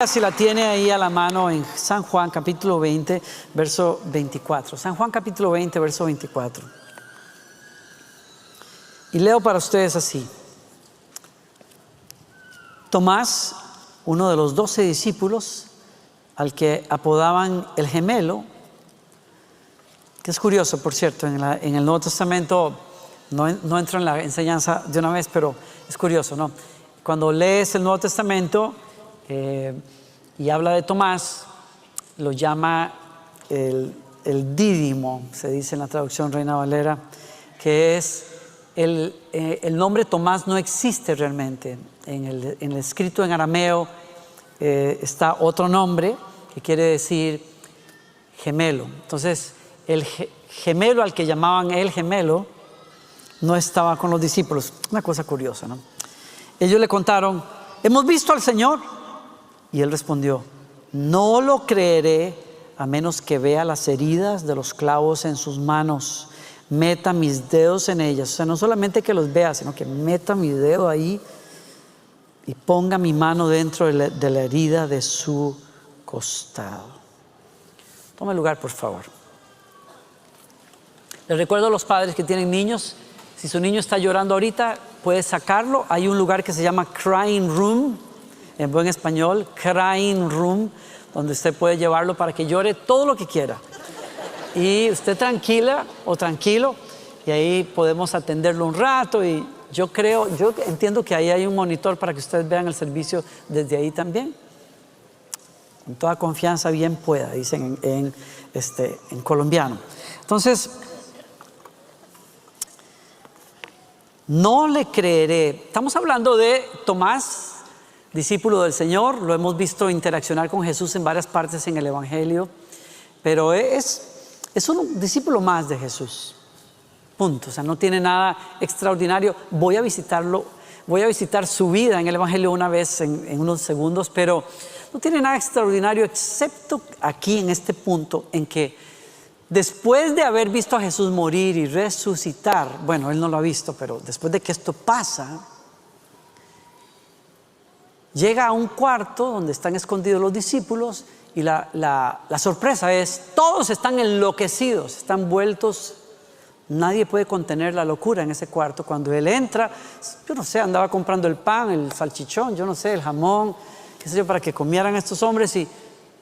Si la tiene ahí a la mano en San Juan capítulo 20, verso 24. San Juan capítulo 20, verso 24. Y leo para ustedes así. Tomás, uno de los 12 discípulos, al que apodaban el gemelo, que es curioso, por cierto, en el Nuevo Testamento, no entro en la enseñanza de una vez, pero es curioso, ¿no? Cuando lees el Nuevo Testamento, y habla de Tomás, lo llama el dídimo, se dice en la traducción Reina Valera, que es el nombre Tomás no existe realmente. En el escrito en arameo está otro nombre que quiere decir gemelo. Entonces, el gemelo al que llamaban el gemelo no estaba con los discípulos. Una cosa curiosa, ¿no? Ellos le contaron: hemos visto al Señor. Y él respondió: no lo creeré a menos que vea las heridas de los clavos en sus manos, meta mis dedos en ellas. O sea, no solamente que los vea, sino que meta mi dedo ahí y ponga mi mano dentro de la herida de su costado. Tome lugar, por favor. Les recuerdo a los padres que tienen niños: si su niño está llorando ahorita, puede sacarlo. Hay un lugar que se llama Crying Room, en buen español, Crying Room, donde usted puede llevarlo para que llore todo lo que quiera. Y usted tranquila o tranquilo, y ahí podemos atenderlo un rato. Y yo entiendo que ahí hay un monitor para que ustedes vean el servicio desde ahí también. Con toda confianza, bien pueda, dicen en colombiano. Entonces, no le creeré. Estamos hablando de Tomás, discípulo del Señor. Lo hemos visto interaccionar con Jesús en varias partes en el Evangelio, pero es un discípulo más de Jesús, punto. O sea, no tiene nada extraordinario. Voy a visitar su vida en el Evangelio una vez en unos segundos, pero no tiene nada extraordinario, excepto aquí en este punto en que después de haber visto a Jesús morir y resucitar, bueno, él no lo ha visto, pero después de que esto pasa, llega a un cuarto donde están escondidos los discípulos, y la sorpresa es: todos están enloquecidos, están vueltos. Nadie puede contener la locura en ese cuarto. Cuando él entra, yo no sé, andaba comprando el pan, el salchichón, yo no sé, el jamón, qué sé yo, para que comieran estos hombres, y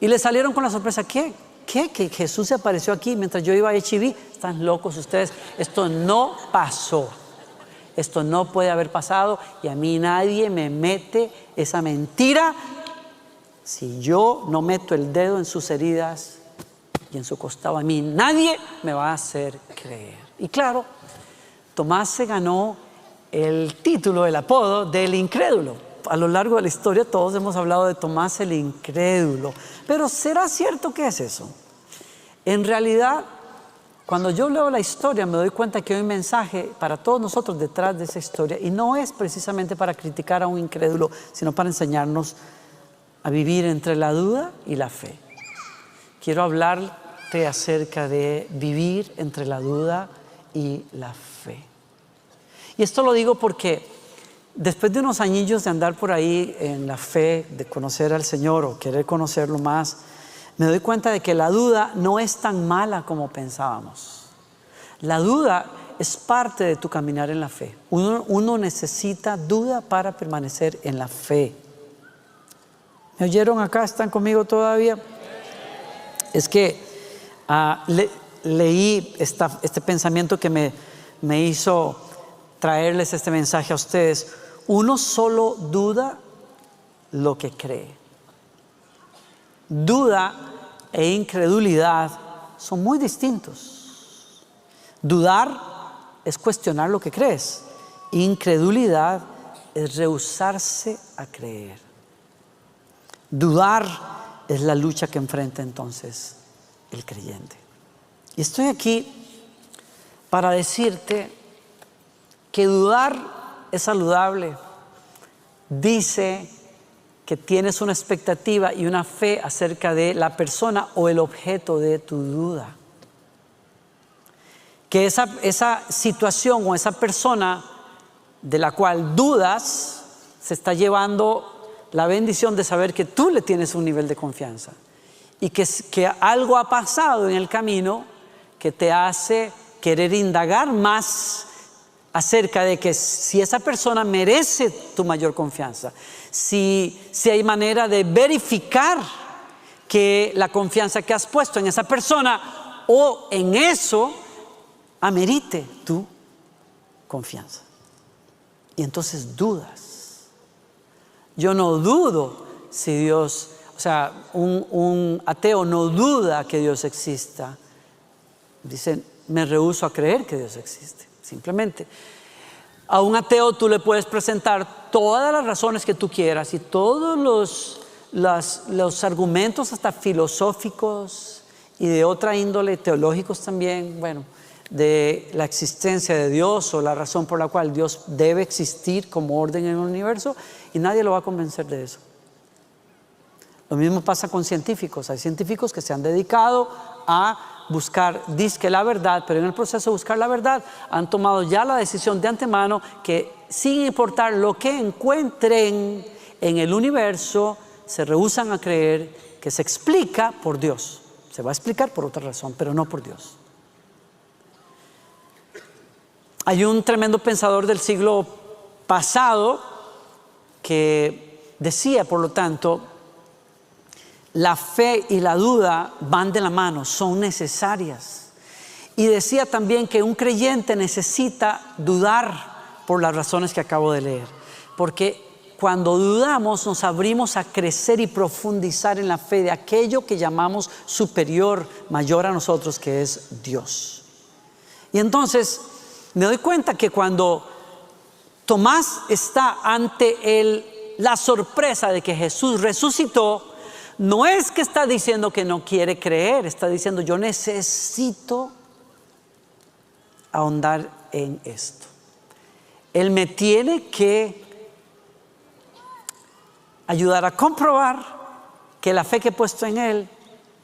le salieron con la sorpresa: ¿qué? Que Jesús se apareció aquí mientras yo iba a HIV. Están locos ustedes, esto no pasó. Esto no puede haber pasado, y a mí nadie me mete esa mentira si yo no meto el dedo en sus heridas y en su costado. A mí nadie me va a hacer creer. Y claro, Tomás se ganó el título, el apodo del incrédulo. A lo largo de la historia todos hemos hablado de Tomás el incrédulo. Pero ¿será cierto que es eso? En realidad, cuando yo leo la historia, me doy cuenta que hay un mensaje para todos nosotros detrás de esa historia, y no es precisamente para criticar a un incrédulo, sino para enseñarnos a vivir entre la duda y la fe. Quiero hablarte acerca de vivir entre la duda y la fe. Y esto lo digo porque después de unos añillos de andar por ahí en la fe, de conocer al Señor o querer conocerlo más, me doy cuenta de que la duda no es tan mala como pensábamos. La duda es parte de tu caminar en la fe. Uno necesita duda para permanecer en la fe. ¿Me oyeron acá? ¿Están conmigo todavía? Es que leí este pensamiento que me hizo traerles este mensaje a ustedes. Uno solo duda lo que cree. Duda e incredulidad son muy distintos. Dudar es cuestionar lo que crees. Incredulidad es rehusarse a creer. Dudar es la lucha que enfrenta entonces el creyente. Y estoy aquí para decirte que dudar es saludable. Dice que tienes una expectativa y una fe acerca de la persona o el objeto de tu duda. Que esa situación o esa persona de la cual dudas se está llevando la bendición de saber que tú le tienes un nivel de confianza y que algo ha pasado en el camino que te hace querer indagar más acerca de que si esa persona merece tu mayor confianza, si hay manera de verificar que la confianza que has puesto en esa persona o en eso amerite tu confianza. Y entonces dudas. Yo no dudo si Dios, o sea, un ateo no duda que Dios exista. Dice, me rehúso a creer que Dios existe. Simplemente. A un ateo tú le puedes presentar todas las razones que tú quieras y todos los argumentos hasta filosóficos y de otra índole, teológicos también, bueno, de la existencia de Dios o la razón por la cual Dios debe existir como orden en el universo, y nadie lo va a convencer de eso. Lo mismo pasa con científicos. Hay científicos que se han dedicado a buscar disque la verdad, pero en el proceso de buscar la verdad han tomado ya la decisión de antemano que sin importar lo que encuentren en el universo, se rehúsan a creer que se explica por Dios. Se va a explicar por otra razón, pero no por Dios. Hay un tremendo pensador del siglo pasado que decía, por lo tanto, la fe y la duda van de la mano, son necesarias. Y decía también que un creyente necesita dudar por las razones que acabo de leer. Porque cuando dudamos nos abrimos a crecer y profundizar en la fe de aquello que llamamos superior, mayor a nosotros, que es Dios. Y entonces me doy cuenta que cuando Tomás está ante la sorpresa de que Jesús resucitó, no es que está diciendo que no quiere creer, está diciendo yo necesito ahondar en esto. Él me tiene que ayudar a comprobar que la fe que he puesto en Él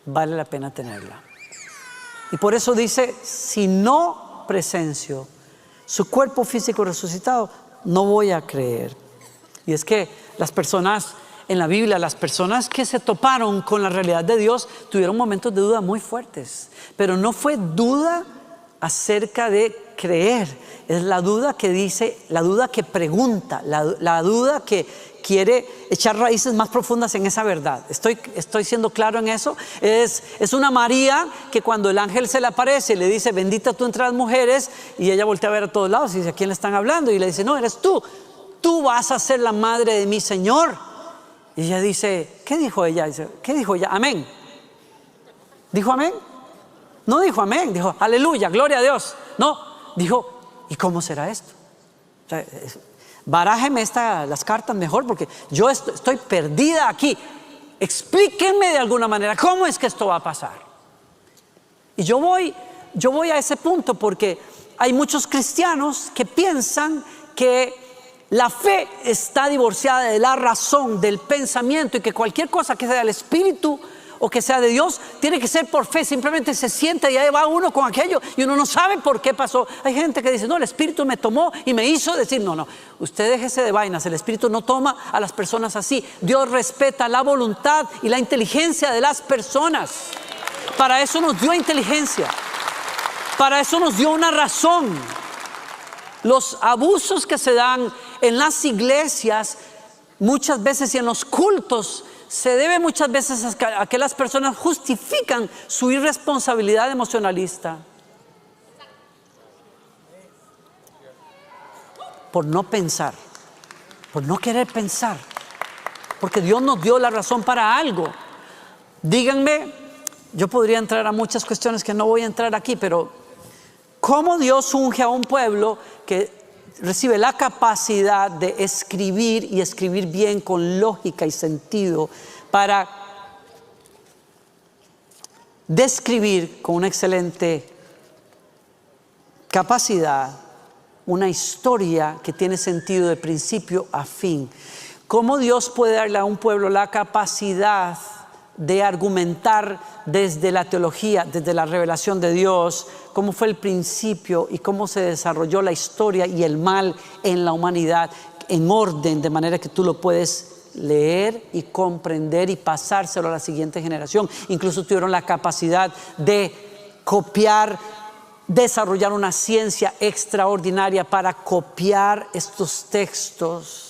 vale la pena tenerla. Y por eso dice, si no presencio su cuerpo físico resucitado, no voy a creer. Y es que las personas en la Biblia, las personas que se toparon con la realidad de Dios tuvieron momentos de duda muy fuertes, pero no fue duda acerca de creer, es la duda que dice, la duda que pregunta, la duda que quiere echar raíces más profundas en esa verdad. Estoy siendo claro en eso. Es una María que cuando el ángel se le aparece le dice, bendita tú entre las mujeres, y ella voltea a ver a todos lados y dice, ¿a quién le están hablando? Y le dice, no, eres tú vas a ser la madre de mi Señor. Y ella dice, ¿qué dijo ella? Dice, ¿qué dijo ella? Amén. ¿Dijo amén? No dijo amén, dijo aleluya, gloria a Dios. No, dijo, ¿y cómo será esto? O sea, barájeme las cartas mejor porque yo estoy perdida aquí. Explíquenme de alguna manera cómo es que esto va a pasar. Y yo voy a ese punto porque hay muchos cristianos que piensan que la fe está divorciada de la razón, del pensamiento, y que cualquier cosa que sea del Espíritu o que sea de Dios tiene que ser por fe. Simplemente se sienta y ahí va uno con aquello y uno no sabe por qué pasó. Hay gente que dice, no, el Espíritu me tomó y me hizo decir, no, usted déjese de vainas, el Espíritu no toma a las personas así. Dios respeta la voluntad y la inteligencia de las personas. Para eso nos dio inteligencia, para eso nos dio una razón. Los abusos que se dan en las iglesias muchas veces y en los cultos se debe muchas veces a que las personas justifican su irresponsabilidad emocionalista por no pensar, por no querer pensar, porque Dios nos dio la razón para algo. Díganme, yo podría entrar a muchas cuestiones que no voy a entrar aquí, pero ¿cómo Dios unge a un pueblo que recibe la capacidad de escribir y escribir bien con lógica y sentido para describir con una excelente capacidad una historia que tiene sentido de principio a fin? ¿Cómo Dios puede darle a un pueblo la capacidad de argumentar desde la teología, desde la revelación de Dios, cómo fue el principio y cómo se desarrolló la historia y el mal en la humanidad en orden, de manera que tú lo puedes leer y comprender y pasárselo a la siguiente generación. Incluso tuvieron la capacidad de copiar, desarrollar una ciencia extraordinaria para copiar estos textos.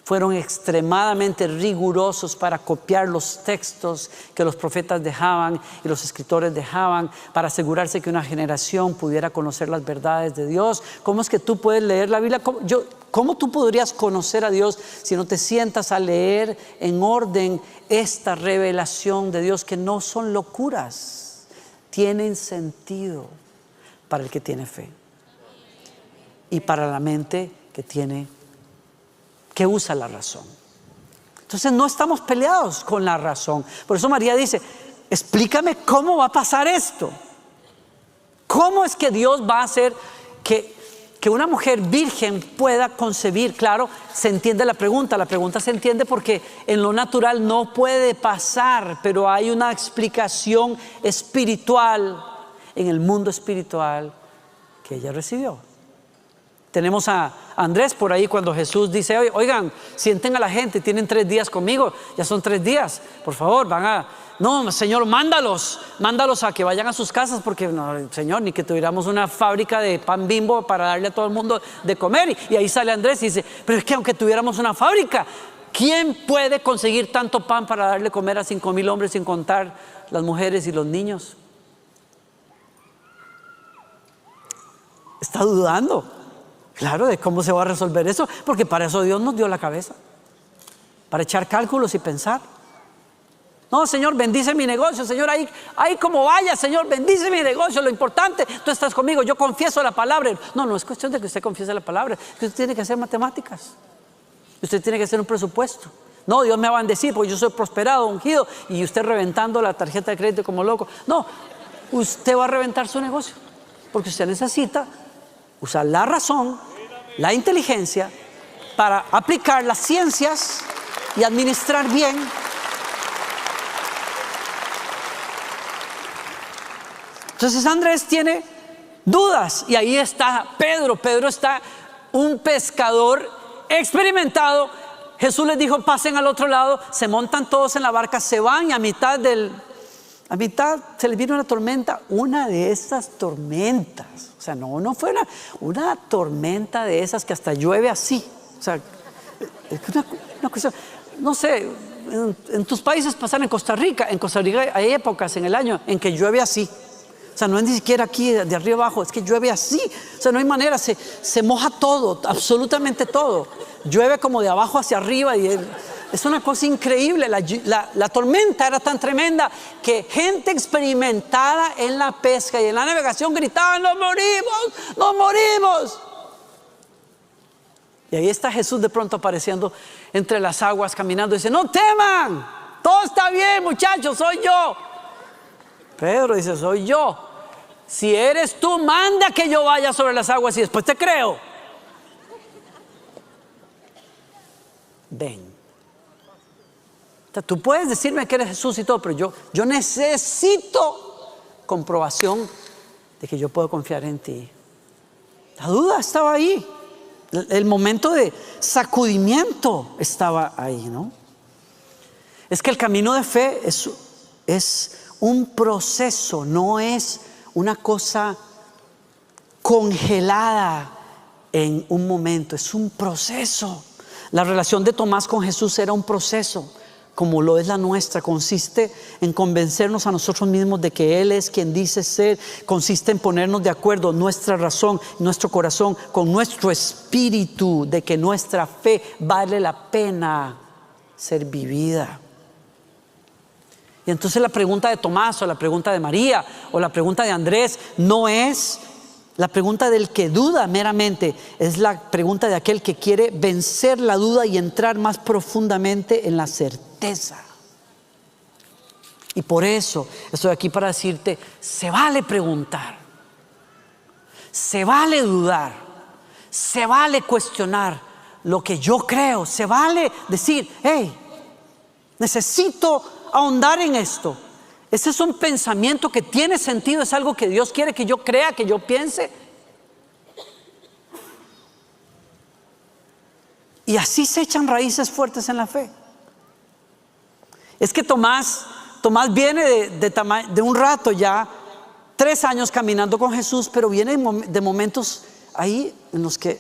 Fueron extremadamente rigurosos para copiar los textos que los profetas dejaban y los escritores dejaban para asegurarse que una generación pudiera conocer las verdades de Dios. ¿Cómo es que tú puedes leer la Biblia? ¿Cómo tú podrías conocer a Dios si no te sientas a leer en orden esta revelación de Dios, que no son locuras, tienen sentido para el que tiene fe y para la mente que usa la razón? Entonces no estamos peleados con la razón. Por eso María dice: explícame cómo va a pasar esto. ¿Cómo es que Dios va a hacer que una mujer virgen pueda concebir? Claro, se entiende la pregunta. La pregunta se entiende porque en lo natural no puede pasar, pero hay una explicación espiritual en el mundo espiritual que ella recibió. Tenemos a Andrés por ahí cuando Jesús dice: oigan, sienten a la gente, tienen 3 días conmigo, ya son 3 días, por favor, no, Señor, mándalos a que vayan a sus casas, porque no, Señor, ni que tuviéramos una fábrica de pan Bimbo para darle a todo el mundo de comer. Y ahí sale Andrés y dice: pero es que aunque tuviéramos una fábrica, ¿quién puede conseguir tanto pan para darle comer a 5,000 hombres sin contar las mujeres y los niños? Está dudando, claro, de cómo se va a resolver eso, porque para eso Dios nos dio la cabeza, para echar cálculos y pensar. No, Señor, bendice mi negocio, Señor, ahí como vaya, Señor, bendice mi negocio, lo importante, tú estás conmigo, yo confieso la palabra. No es cuestión de que usted confiese la palabra, es que usted tiene que hacer matemáticas, usted tiene que hacer un presupuesto. No, Dios me va a bendecir porque yo soy prosperado, ungido, y usted reventando la tarjeta de crédito como loco. No, usted va a reventar su negocio, porque usted necesita usar la razón, la inteligencia, para aplicar las ciencias y administrar bien. Entonces Andrés tiene dudas y ahí está Pedro. Pedro está un pescador experimentado. Jesús les dijo: pasen al otro lado. Se montan todos en la barca, se van, y a mitad se les vino una tormenta. Una de esas tormentas, o sea, no fue una tormenta de esas que hasta llueve así. O sea, es una cuestión, no sé, en tus países pasan. En Costa Rica hay épocas en el año en que llueve así. O sea, no es ni siquiera aquí de arriba abajo, es que llueve así. O sea, no hay manera, se moja todo, absolutamente todo. Llueve como de abajo hacia arriba y es una cosa increíble. La tormenta era tan tremenda que gente experimentada en la pesca y en la navegación gritaban: ¡nos morimos! ¡nos morimos! Y ahí está Jesús de pronto apareciendo entre las aguas, caminando, y dice: no teman, todo está bien, muchachos, soy yo. Pedro dice: soy yo. Si eres tú, manda que yo vaya sobre las aguas y después te creo. Ven. O sea, tú puedes decirme que eres Jesús y todo, pero yo necesito comprobación de que yo puedo confiar en ti. La duda estaba ahí. El momento de sacudimiento estaba ahí, ¿no? Es que el camino de fe es un proceso, no es una cosa congelada en un momento, es un proceso. La relación de Tomás con Jesús era un proceso, como lo es la nuestra. Consiste en convencernos a nosotros mismos de que Él es quien dice ser. Consiste en ponernos de acuerdo nuestra razón, nuestro corazón con nuestro espíritu, de que nuestra fe vale la pena ser vivida. Y entonces la pregunta de Tomás, o la pregunta de María, o la pregunta de Andrés, no es la pregunta del que duda meramente, es la pregunta de aquel que quiere vencer la duda y entrar más profundamente en la certeza. Y por eso estoy aquí para decirte: se vale preguntar, se vale dudar, se vale cuestionar lo que yo creo, se vale decir: hey, necesito ahondar en esto. Ese es un pensamiento que tiene sentido, es algo que Dios quiere que yo crea, que yo piense. Y así se echan raíces fuertes en la fe. Es que Tomás viene de un rato ya, 3 años caminando con Jesús, pero viene de momentos ahí en los que,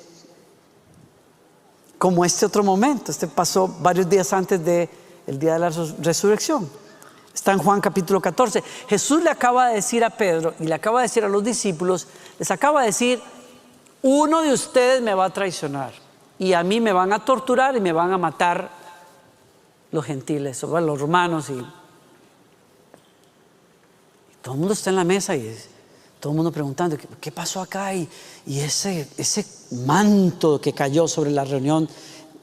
como este otro momento, este pasó varios días antes del día de la resurrección. Está en Juan capítulo 14. Jesús le acaba de decir a Pedro y le acaba de decir a los discípulos, les acaba de decir, uno de ustedes me va a traicionar y a mí me van a torturar y me van a matar los gentiles, o los romanos. Y todo el mundo está en la mesa y todo el mundo preguntando, ¿qué pasó acá? Y ese manto que cayó sobre la reunión,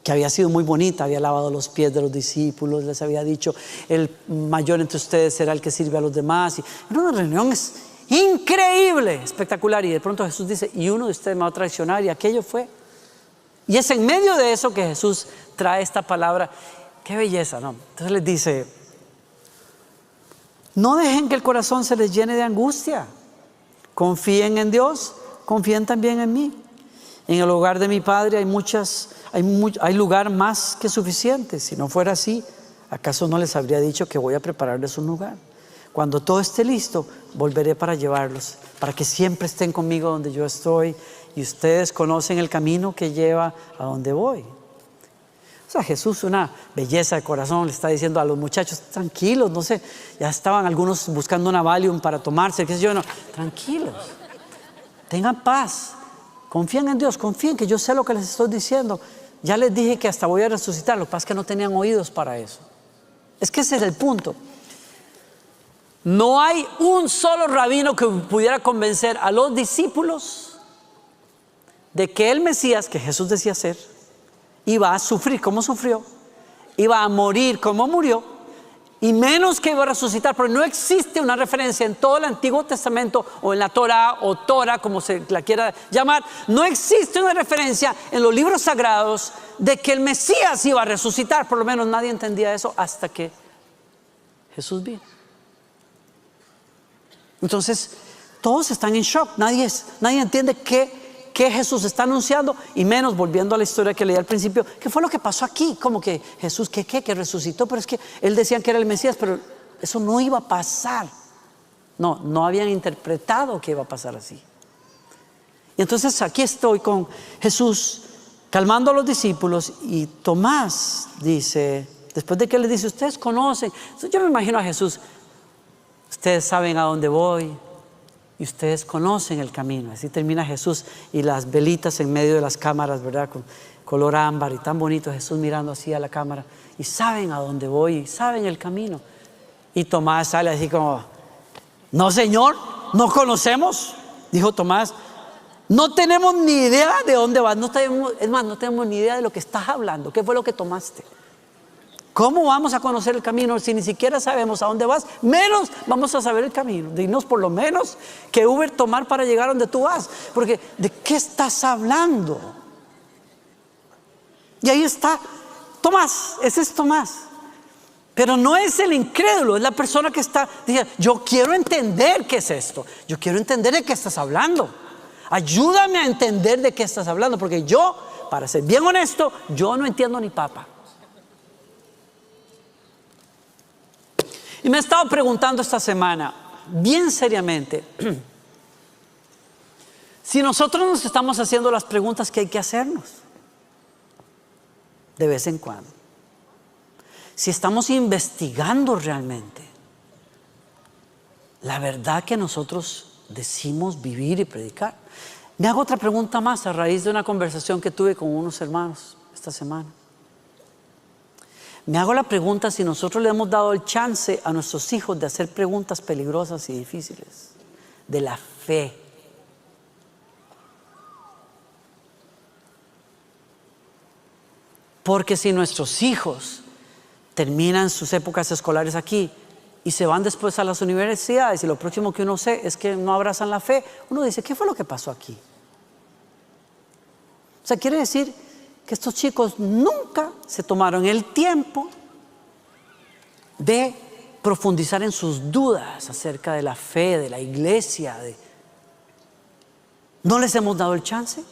que había sido muy bonita, había lavado los pies de los discípulos, les había dicho, el mayor entre ustedes será el que sirve a los demás. Y era una reunión increíble, espectacular. Y de pronto Jesús dice, y uno de ustedes me va a traicionar, y aquello fue. Y es en medio de eso que Jesús trae esta palabra. Qué belleza, ¿no? Entonces les dice, no dejen que el corazón se les llene de angustia. Confíen en Dios, confíen también en mí. En el hogar de mi Padre hay lugar más que suficiente. Si no fuera así, ¿acaso no les habría dicho que voy a prepararles un lugar? Cuando todo esté listo, volveré para llevarlos, para que siempre estén conmigo donde yo estoy y ustedes conocen el camino que lleva a donde voy. O sea, Jesús, una belleza de corazón, le está diciendo a los muchachos, tranquilos, no sé, ya estaban algunos buscando una Valium para tomarse, qué sé yo, no, tranquilos, tengan paz, confíen en Dios, confíen que yo sé lo que les estoy diciendo. Ya les dije que hasta voy a resucitar, lo que pasa es que no tenían oídos para eso. Es que ese es el punto. No hay un solo rabino que pudiera convencer a los discípulos de que el Mesías, que Jesús decía ser, iba a sufrir como sufrió, iba a morir como murió, y menos que iba a resucitar. Pero no existe una referencia en todo el Antiguo Testamento o en la Torah o Torah, como se la quiera llamar, no existe una referencia en los libros sagrados de que el Mesías iba a resucitar. Por lo menos nadie entendía eso hasta que Jesús vino. Entonces todos están en shock, nadie entiende qué Jesús está anunciando, y menos volviendo a la historia que leí al principio, ¿qué fue lo que pasó aquí? Como que Jesús, que resucitó, pero es que él decía que era el Mesías, pero eso no iba a pasar. No habían interpretado que iba a pasar así. Y entonces aquí estoy con Jesús calmando a los discípulos, y Tomás dice, después de que le dice, ustedes conocen, yo me imagino a Jesús, ustedes saben a dónde voy y ustedes conocen el camino. Así termina Jesús, y las velitas en medio de las cámaras, ¿verdad? Con color ámbar y tan bonito, Jesús mirando así a la cámara, y saben a dónde voy y saben el camino. Y Tomás sale así como, no, Señor, no conocemos. Dijo Tomás, no tenemos ni idea de dónde vas, no tenemos ni idea de lo que estás hablando. ¿Qué fue lo que tomaste? ¿Cómo vamos a conocer el camino si ni siquiera sabemos a dónde vas? Menos vamos a saber el camino. Dinos por lo menos qué Uber tomar para llegar a donde tú vas, porque ¿de qué estás hablando? Y ahí está Tomás, ese es Tomás. Pero no es el incrédulo, es la persona que está diciendo, yo quiero entender qué es esto, yo quiero entender de qué estás hablando. Ayúdame a entender de qué estás hablando, porque yo, para ser bien honesto, yo no entiendo ni papa. Y me he estado preguntando esta semana, bien seriamente, si nosotros nos estamos haciendo las preguntas que hay que hacernos de vez en cuando. Si estamos investigando realmente la verdad que nosotros decimos vivir y predicar. Me hago otra pregunta más a raíz de una conversación que tuve con unos hermanos esta semana. Me hago la pregunta si nosotros le hemos dado el chance a nuestros hijos de hacer preguntas peligrosas y difíciles de la fe. Porque si nuestros hijos terminan sus épocas escolares aquí y se van después a las universidades, y lo próximo que uno sé es que no abrazan la fe, uno dice, ¿qué fue lo que pasó aquí? O sea, quiere decir que estos chicos nunca se tomaron el tiempo de profundizar en sus dudas acerca de la fe, de la iglesia. ¿No les hemos dado el chance?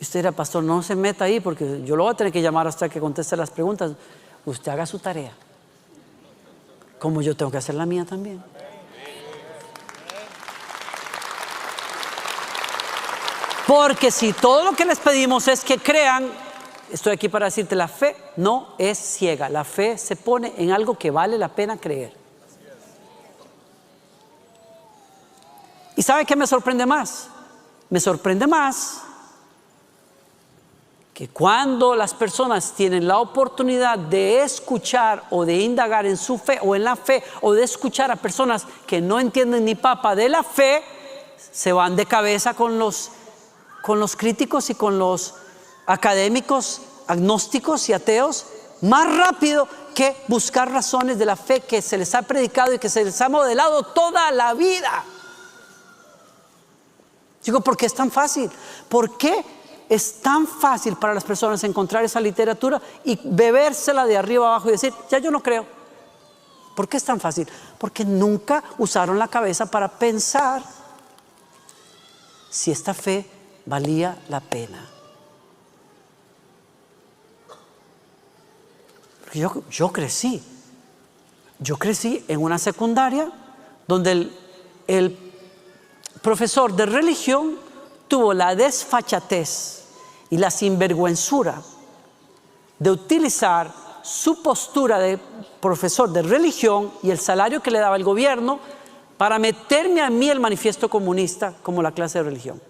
usted dirá, pastor, no se meta ahí porque yo lo voy a tener que llamar hasta que conteste las preguntas. Usted haga su tarea, como yo tengo que hacer la mía también. Porque si todo lo que les pedimos es que crean, estoy aquí para decirte, la fe no es ciega. La fe se pone en algo que vale la pena creer. ¿Y sabe qué me sorprende más? Me sorprende más que cuando las personas tienen la oportunidad de escuchar o de indagar en su fe o en la fe, o de escuchar a personas que no entienden ni papa de la fe, se van de cabeza con los críticos y con los académicos, agnósticos y ateos, más rápido que buscar razones de la fe que se les ha predicado y que se les ha modelado toda la vida. Digo, ¿por qué es tan fácil? ¿Por qué es tan fácil para las personas encontrar esa literatura y bebérsela de arriba abajo y decir, ya yo no creo? ¿Por qué es tan fácil? Porque nunca usaron la cabeza para pensar si esta fe valía la pena. Yo crecí en una secundaria donde el profesor de religión tuvo la desfachatez y la sinvergüenzura de utilizar su postura de profesor de religión y el salario que le daba el gobierno para meterme a mí el manifiesto comunista como la clase de religión.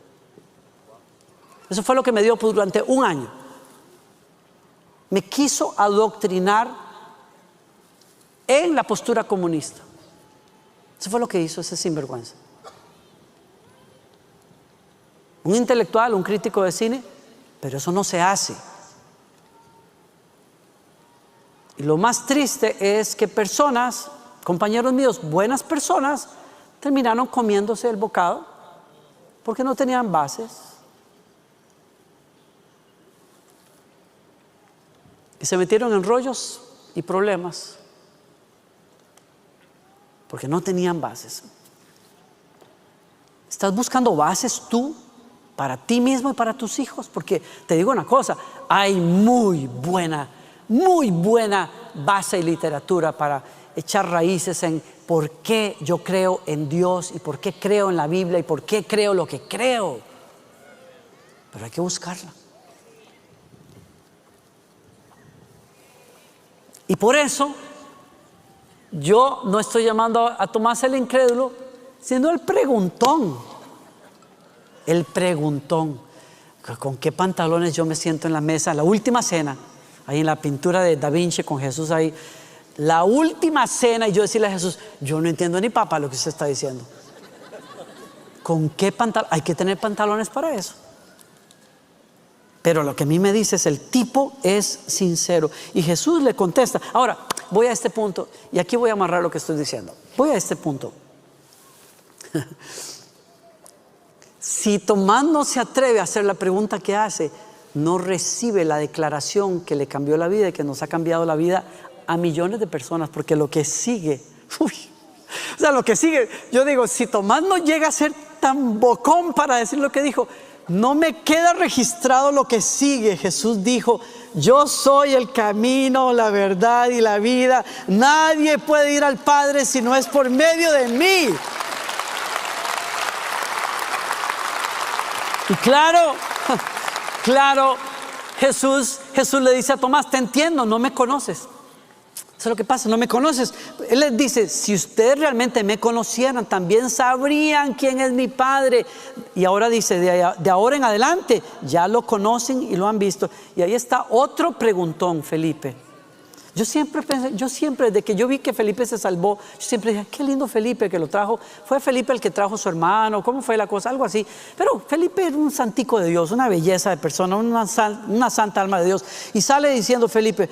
Eso fue lo que me dio durante un año. Me quiso adoctrinar en la postura comunista. Eso fue lo que hizo ese sinvergüenza. Un intelectual, un crítico de cine, pero eso no se hace. Y lo más triste es que personas, compañeros míos, buenas personas, terminaron comiéndose el bocado porque no tenían bases. Y se metieron en rollos y problemas porque no tenían bases. ¿Estás buscando bases tú para ti mismo y para tus hijos? Porque te digo una cosa, hay muy buena base y literatura para echar raíces en por qué yo creo en Dios y por qué creo en la Biblia y por qué creo lo que creo. Pero hay que buscarla. Y por eso yo no estoy llamando a Tomás el incrédulo, sino el preguntón. El preguntón. ¿Con qué pantalones yo me siento en la mesa? La última cena, ahí en la pintura de Da Vinci con Jesús ahí. La última cena, y yo decirle a Jesús, yo no entiendo ni papa lo que usted está diciendo. ¿Con qué pantalones? Hay que tener pantalones para eso. Pero lo que a mí me dice es, el tipo es sincero. Y Jesús le contesta. Ahora, voy a este punto, y aquí voy a amarrar lo que estoy diciendo. Voy a este punto. Si Tomás no se atreve a hacer la pregunta que hace, no recibe la declaración que le cambió la vida y que nos ha cambiado la vida a millones de personas, porque lo que sigue, lo que sigue, yo digo, si Tomás no llega a ser tan bocón para decir lo que dijo, no me queda registrado lo que sigue. Jesús dijo, yo soy el camino, la verdad y la vida. Nadie puede ir al Padre si no es por medio de mí. Y claro, Jesús le dice a Tomás, te entiendo, no me conoces. Eso es lo que pasa, no me conoces. Él les dice, si ustedes realmente me conocieran, también sabrían quién es mi Padre. Y ahora dice, de ahora en adelante, ya lo conocen y lo han visto. Y ahí está otro preguntón, Felipe. Yo siempre pensé, desde que yo vi que Felipe se salvó, yo siempre dije, qué lindo Felipe que lo trajo. Fue Felipe el que trajo a su hermano, ¿cómo fue la cosa? Algo así. Pero Felipe era un santico de Dios, una belleza de persona, una santa alma de Dios. Y sale diciendo Felipe,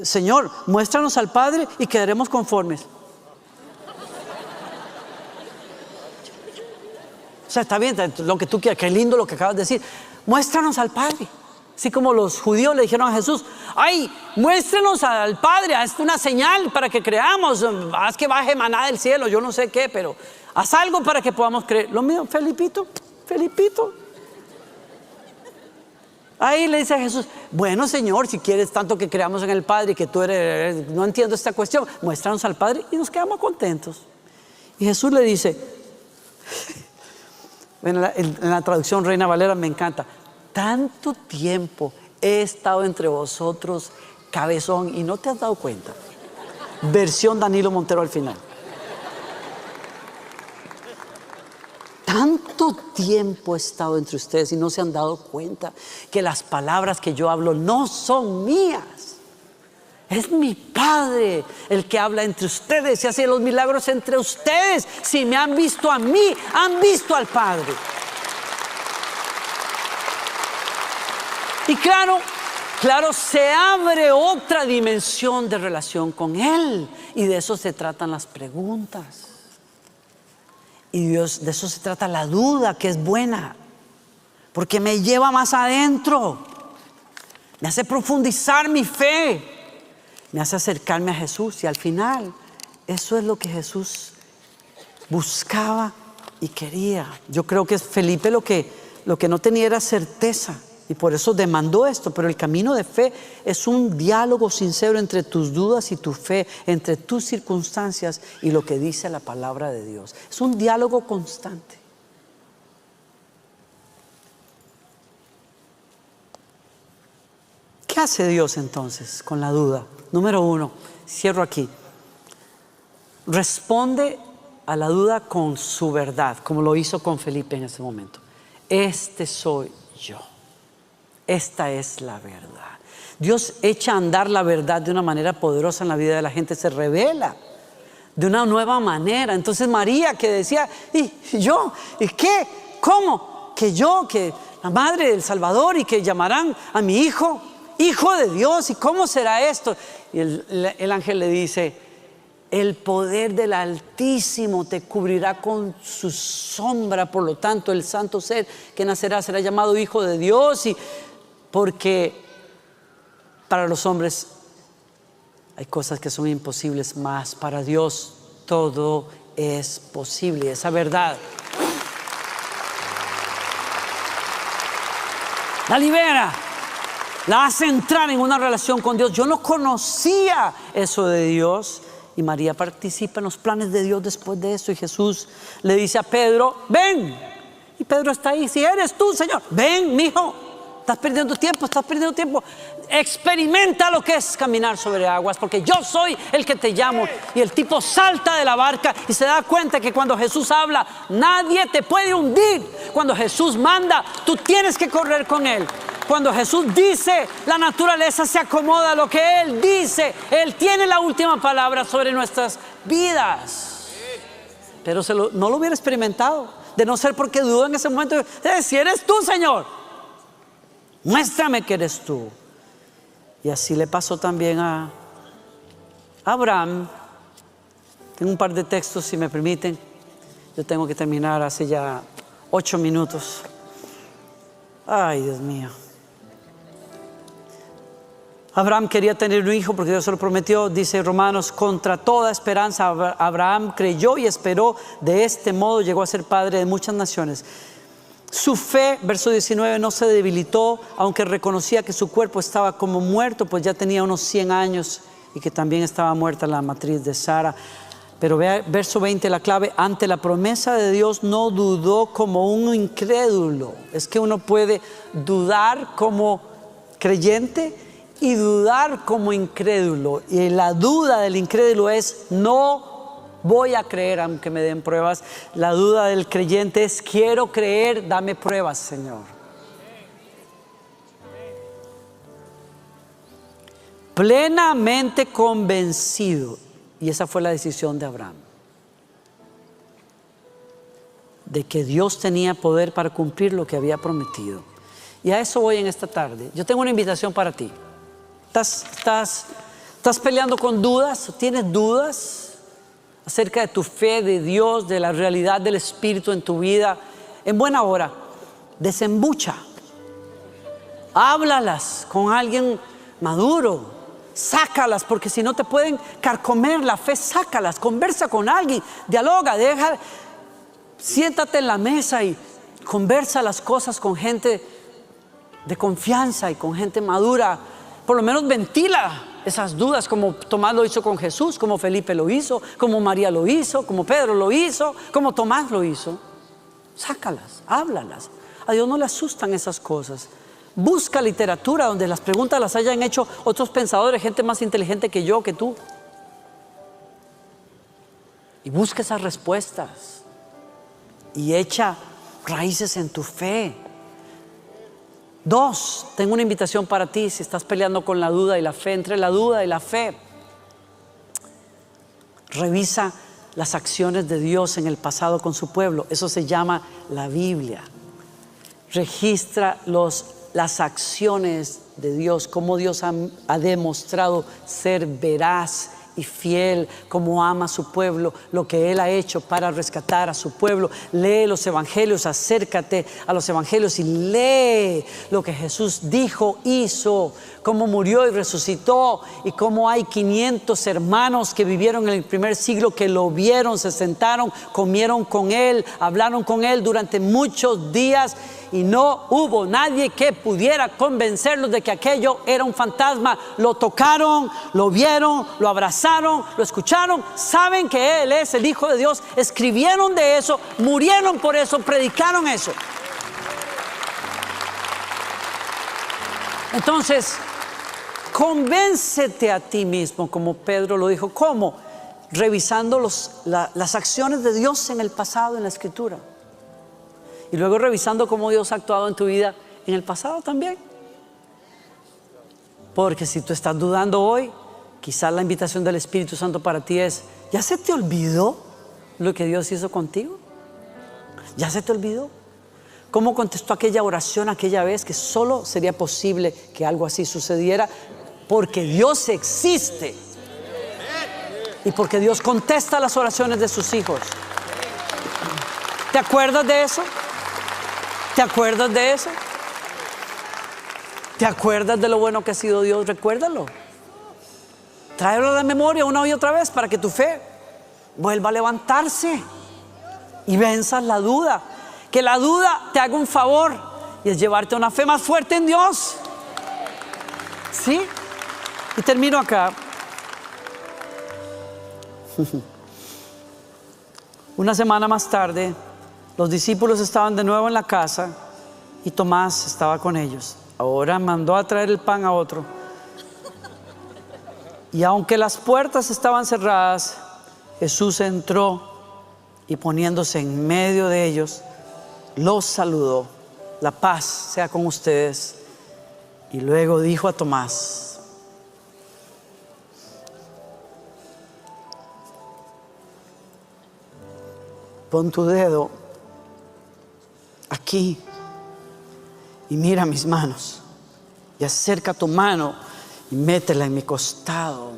Señor, muéstranos al Padre y quedaremos conformes. O sea, está bien, lo que tú quieras, qué lindo lo que acabas de decir. Muéstranos al Padre. Así como los judíos le dijeron a Jesús, ay, muéstrenos al Padre, haz una señal para que creamos, haz que baje maná del cielo, yo no sé qué, pero haz algo para que podamos creer. Lo mío, Felipito. Ahí le dice a Jesús, bueno, Señor, si quieres tanto que creamos en el Padre y que tú eres, no entiendo esta cuestión, muéstranos al Padre y nos quedamos contentos. Y Jesús le dice, en la traducción Reina Valera me encanta, tanto tiempo he estado entre vosotros, cabezón, y no te has dado cuenta. Versión Danilo Montero al final. Tanto tiempo he estado entre ustedes y no se han dado cuenta que las palabras que yo hablo no son mías. Es mi Padre el que habla entre ustedes y hace los milagros entre ustedes. Si me han visto a mí, han visto al Padre. Y claro, se abre otra dimensión de relación con Él. Y de eso se tratan las preguntas. Y Dios, de eso se trata la duda, que es buena, porque me lleva más adentro, me hace profundizar mi fe, me hace acercarme a Jesús. Y al final, eso es lo que Jesús buscaba y quería. Yo creo que es Felipe lo que no tenía era certeza, y por eso demandó esto. Pero el camino de fe es un diálogo sincero entre tus dudas y tu fe, entre tus circunstancias y lo que dice la palabra de Dios. Es un diálogo constante. ¿Qué hace Dios entonces con la duda? Número 1, cierro aquí. Responde a la duda con su verdad, como lo hizo con Felipe en ese momento. Este soy yo. Esta es la verdad. Dios echa a andar la verdad de una manera poderosa en la vida de la gente, se revela de una nueva manera. Entonces María, que decía, ¿y yo? ¿Y qué? ¿Cómo? Que yo, que la madre del Salvador, y que llamarán a mi hijo, hijo de Dios, ¿y cómo será esto? Y el ángel le dice, el poder del Altísimo te cubrirá con su sombra, por lo tanto el santo ser que nacerá será llamado hijo de Dios. Y porque para los hombres hay cosas que son imposibles, mas para Dios todo es posible. Esa verdad la libera, la hace entrar en una relación con Dios. Yo no conocía eso de Dios, y María participa en los planes de Dios después de eso. Y Jesús le dice a Pedro, ven. Y Pedro está ahí, si eres tú, Señor, ven, mijo. Estás perdiendo tiempo. Experimenta lo que es caminar sobre aguas, porque yo soy el que te llamo. Y el tipo salta de la barca y se da cuenta que cuando Jesús habla, nadie te puede hundir. Cuando Jesús manda, tú tienes que correr con Él. Cuando Jesús dice, la naturaleza se acomoda a lo que Él dice. Él tiene la última palabra sobre nuestras vidas. Pero no lo hubiera experimentado, de no ser porque dudó en ese momento. Si eres tú, Señor, muéstrame que eres tú. Y así le pasó también a Abraham. Tengo un par de textos, si me permiten. Yo tengo que terminar hace ya 8 minutos. Ay, Dios mío. Abraham quería tener un hijo porque Dios se lo prometió. Dice Romanos, contra toda esperanza Abraham creyó y esperó. De este modo llegó a ser padre de muchas naciones. Su fe, verso 19, no se debilitó, aunque reconocía que su cuerpo estaba como muerto, pues ya tenía unos 100 años y que también estaba muerta la matriz de Sara. Pero vea, verso 20, la clave, ante la promesa de Dios no dudó como un incrédulo. Es que uno puede dudar como creyente y dudar como incrédulo. Y la duda del incrédulo es no voy a creer aunque me den pruebas. La duda del creyente es quiero creer, dame pruebas, Señor. Plenamente convencido, y esa fue la decisión de Abraham, de que Dios tenía poder para cumplir lo que había prometido. Y a eso voy en esta tarde. Yo tengo una invitación para ti. ¿Estás peleando con dudas? ¿Tienes dudas acerca de tu fe, de Dios, de la realidad del Espíritu en tu vida? En buena hora, desembucha. Háblalas con alguien maduro. Sácalas, porque si no te pueden carcomer la fe, sácalas. Conversa con alguien, dialoga, siéntate en la mesa y conversa las cosas con gente de confianza y con gente madura. Por lo menos ventila esas dudas, como Tomás lo hizo con Jesús, como Felipe lo hizo, como María lo hizo, como Pedro lo hizo, como Tomás lo hizo. Sácalas, háblalas. A Dios no le asustan esas cosas. Busca literatura donde las preguntas las hayan hecho otros pensadores, gente más inteligente que yo, que tú. Y busca esas respuestas. Y echa raíces en tu fe. 2, tengo una invitación para ti si estás peleando con la duda y la fe, entre la duda y la fe. Revisa las acciones de Dios en el pasado con su pueblo. Eso se llama la Biblia. Registra las acciones de Dios, cómo Dios ha demostrado ser veraz y fiel, cómo ama a su pueblo, lo que Él ha hecho para rescatar a su pueblo. Lee los evangelios, acércate a los evangelios y lee lo que Jesús dijo, hizo, cómo murió y resucitó, y cómo hay 500 hermanos que vivieron en el primer siglo que lo vieron, se sentaron, comieron con Él, hablaron con Él durante muchos días, y no hubo nadie que pudiera convencerlos de que aquello era un fantasma. Lo tocaron, lo vieron, lo abrazaron, lo escucharon, saben que Él es el Hijo de Dios, escribieron de eso, murieron por eso, predicaron eso. Entonces, convéncete a ti mismo, como Pedro lo dijo. ¿Cómo? Revisando las acciones de Dios en el pasado, en la Escritura. Y luego revisando cómo Dios ha actuado en tu vida en el pasado también. Porque si tú estás dudando hoy, quizás la invitación del Espíritu Santo para ti es: ¿ya se te olvidó lo que Dios hizo contigo? ¿Ya se te olvidó? ¿Cómo contestó aquella oración aquella vez, que solo sería posible que algo así sucediera porque Dios existe y porque Dios contesta las oraciones de sus hijos? ¿Te acuerdas de eso? ¿Te acuerdas de eso? ¿Te acuerdas de lo bueno que ha sido Dios? Recuérdalo. Tráelo a la memoria una y otra vez para que tu fe vuelva a levantarse y venzas la duda. Que la duda te haga un favor, y es llevarte a una fe más fuerte en Dios. ¿Sí? Y termino acá. Una semana más tarde, los discípulos estaban de nuevo en la casa y Tomás estaba con ellos. Ahora mandó a traer el pan a otro. Y aunque las puertas estaban cerradas, Jesús entró y, poniéndose en medio de ellos, los saludó. La paz sea con ustedes. Y luego dijo a Tomás: pon tu dedo aquí y mira mis manos, y acerca tu mano y métela en mi costado,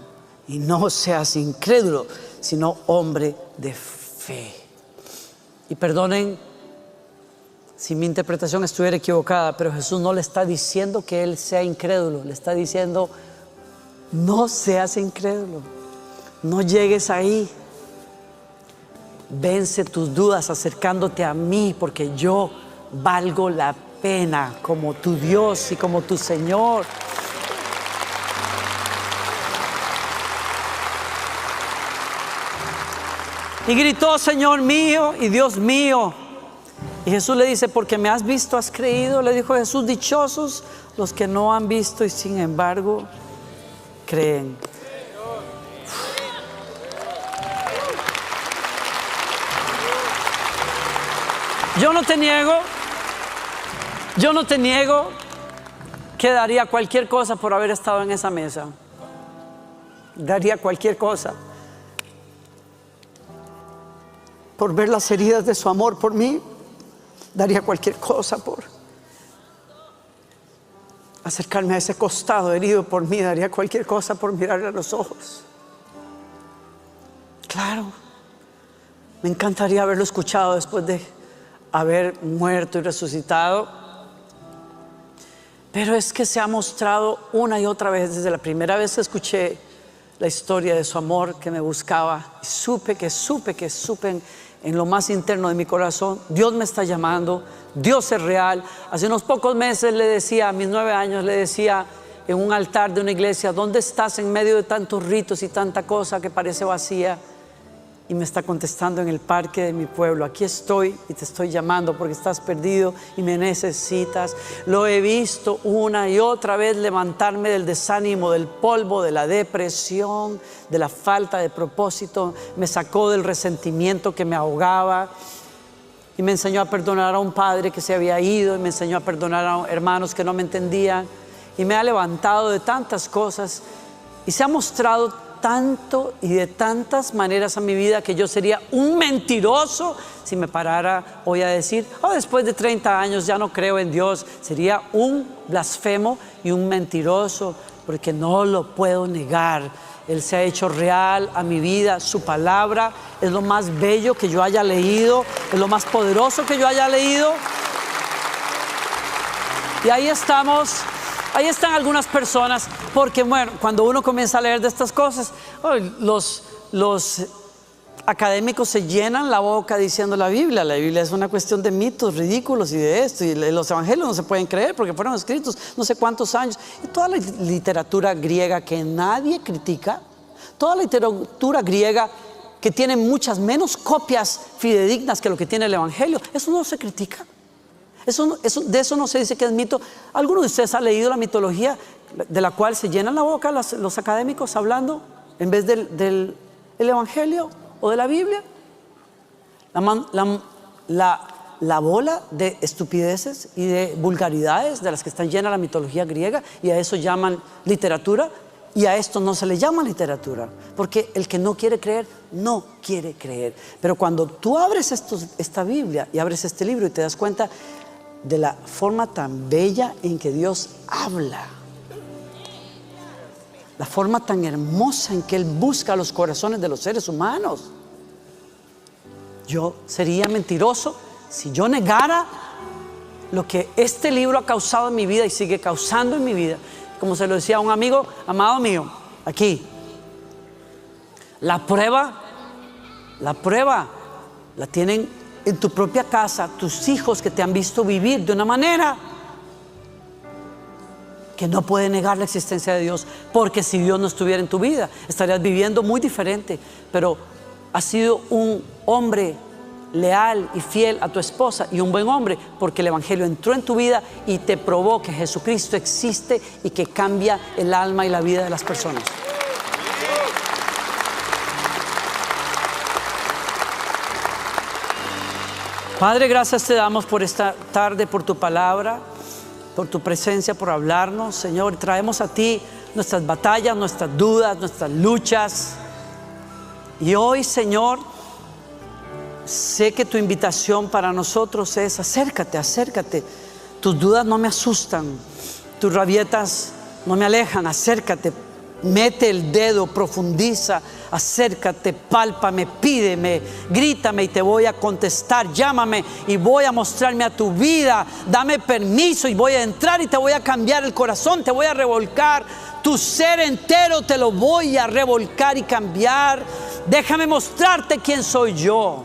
y no seas incrédulo, sino hombre de fe. Y perdonen si mi interpretación estuviera equivocada, pero Jesús no le está diciendo que Él sea incrédulo, le está diciendo: no seas incrédulo, no llegues ahí. Vence tus dudas acercándote a mí, porque yo valgo la pena como tu Dios y como tu Señor. Y gritó: Señor mío y Dios mío. Y Jesús le dice: porque me has visto, has creído. Le dijo Jesús: dichosos los que no han visto y sin embargo creen. Yo no te niego que daría cualquier cosa por haber estado en esa mesa. Daría cualquier cosa por ver las heridas de su amor por mí. Daría cualquier cosa por acercarme a ese costado herido por mí. Daría cualquier cosa por mirarle a los ojos. Claro, me encantaría haberlo escuchado después de haber muerto y resucitado, pero es que se ha mostrado una y otra vez. Desde la primera vez que escuché la historia de su amor, que me buscaba, y supe en lo más interno de mi corazón, Dios me está llamando, Dios es real. Hace unos pocos meses le decía, a mis 9 años, le decía en un altar de una iglesia: ¿dónde estás en medio de tantos ritos y tanta cosa que parece vacía? Y me está contestando: en el parque de mi pueblo. Aquí estoy y te estoy llamando porque estás perdido y me necesitas. Lo he visto una y otra vez levantarme del desánimo, del polvo, de la depresión, de la falta de propósito. Me sacó del resentimiento que me ahogaba y me enseñó a perdonar a un padre que se había ido, y me enseñó a perdonar a hermanos que no me entendían, y me ha levantado de tantas cosas y se ha mostrado tanto y de tantas maneras a mi vida que yo sería un mentiroso si me parara hoy a decir: después de 30 años ya no creo en Dios. Sería un blasfemo y un mentiroso, porque no lo puedo negar. Él se ha hecho real a mi vida. Su palabra es lo más bello que yo haya leído, es lo más poderoso que yo haya leído. Y ahí estamos. Ahí están algunas personas, porque bueno, cuando uno comienza a leer de estas cosas, los académicos se llenan la boca diciendo la Biblia es una cuestión de mitos ridículos y de esto, y los evangelios no se pueden creer porque fueron escritos no sé cuántos años, y toda la literatura griega que nadie critica, toda la literatura griega que tiene muchas menos copias fidedignas que lo que tiene el evangelio, eso no se critica. De eso no se dice que es mito. ¿Alguno de ustedes ha leído la mitología de la cual se llenan la boca los académicos hablando en vez del evangelio o de la Biblia? La bola de estupideces y de vulgaridades de las que están llena la mitología griega, y a eso llaman literatura, y a esto no se le llama literatura, porque el que no quiere creer, no quiere creer. Pero cuando tú abres esta Biblia y abres este libro y te das cuenta de la forma tan bella en que Dios habla, la forma tan hermosa en que Él busca los corazones de los seres humanos, yo sería mentiroso si yo negara lo que este libro ha causado en mi vida y sigue causando en mi vida. Como se lo decía a un amigo: amado mío, aquí, la prueba la tienen en tu propia casa tus hijos, que te han visto vivir de una manera que no puede negar la existencia de Dios, porque si Dios no estuviera en tu vida, estarías viviendo muy diferente. Pero has sido un hombre leal y fiel a tu esposa, y un buen hombre, porque el evangelio entró en tu vida y te probó que Jesucristo existe y que cambia el alma y la vida de las personas. Padre, gracias te damos por esta tarde, por tu palabra, por tu presencia, por hablarnos. Señor, traemos a ti nuestras batallas, nuestras dudas, nuestras luchas. Y hoy, Señor, sé que tu invitación para nosotros es: acércate, acércate. Tus dudas no me asustan, tus rabietas no me alejan. Acércate, mete el dedo, profundiza, acércate, pálpame, pídeme, grítame y te voy a contestar. Llámame y voy a mostrarme a tu vida. Dame permiso y voy a entrar y te voy a cambiar el corazón, te voy a revolcar. Tu ser entero te lo voy a revolcar y cambiar. Déjame mostrarte quién soy yo.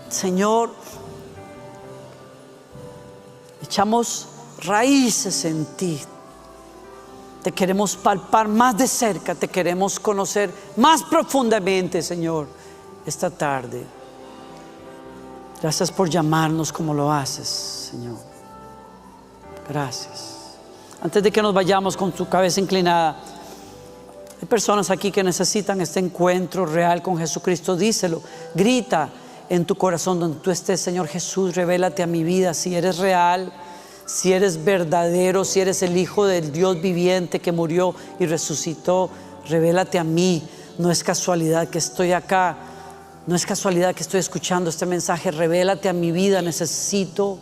Señor, echamos raíces en ti. Te queremos palpar más de cerca, te queremos conocer más profundamente, Señor, esta tarde. Gracias por llamarnos como lo haces, Señor. Gracias. Antes de que nos vayamos con tu cabeza inclinada, hay personas aquí que necesitan este encuentro real con Jesucristo. Díselo, grita en tu corazón donde tú estés: Señor Jesús, revélate a mi vida. Si eres real, si eres verdadero, si eres el Hijo del Dios viviente que murió y resucitó, revélate a mí. No es casualidad que estoy acá, no es casualidad que estoy escuchando este mensaje. Revélate a mi vida, necesito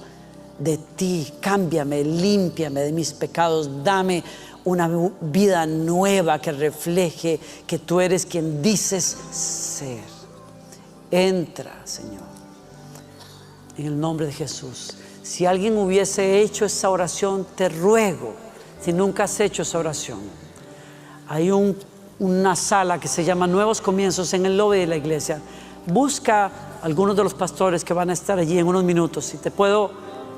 de ti. Cámbiame, límpiame de mis pecados, dame una vida nueva que refleje que tú eres quien dices ser. Entra, Señor, en el nombre de Jesús. Si alguien hubiese hecho esa oración, te ruego, si nunca has hecho esa oración, hay una sala que se llama Nuevos Comienzos en el lobby de la iglesia. busca a algunos de los pastores que van a estar allí en unos minutos y te puedo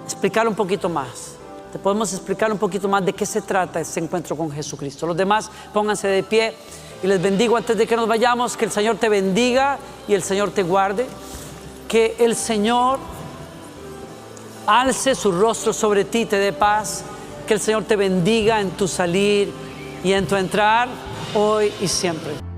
explicar un poquito más. Te podemos explicar un poquito más de qué se trata este encuentro con Jesucristo. Los demás, pónganse de pie y les bendigo antes de que nos vayamos. Que el Señor te bendiga y el Señor te guarde. Que el Señor alce su rostro sobre ti y te dé paz. Que el Señor te bendiga en tu salir y en tu entrar, hoy y siempre.